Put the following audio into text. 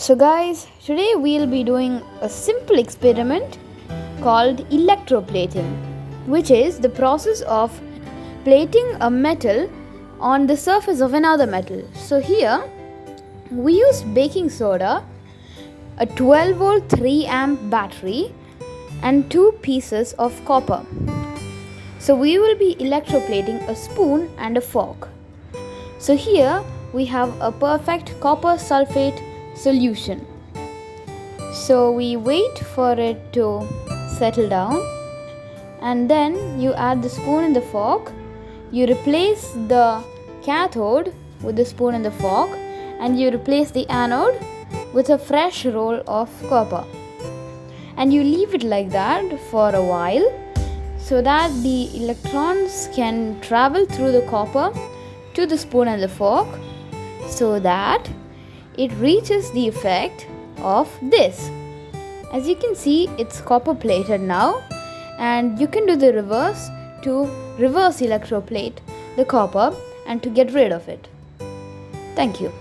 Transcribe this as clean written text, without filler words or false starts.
So guys, today we'll be doing a simple experiment called electroplating, which is the process of plating a metal on the surface of another metal. So here we use baking soda, a 12 volt 3 amp battery and 2 pieces of copper. So we will be electroplating a spoon and a fork. So here we have a perfect copper sulfate solution. So we wait for it to settle down, and then you add the spoon and the fork. You replace the cathode with the spoon and the fork, and you replace the anode with a fresh roll of copper, and you leave it like that for a while so that the electrons can travel through the copper to the spoon and the fork, so that it reaches the effect of this. As you can see, it's copper plated now, and you can do the reverse to reverse electroplate the copper and to get rid of it. Thank you.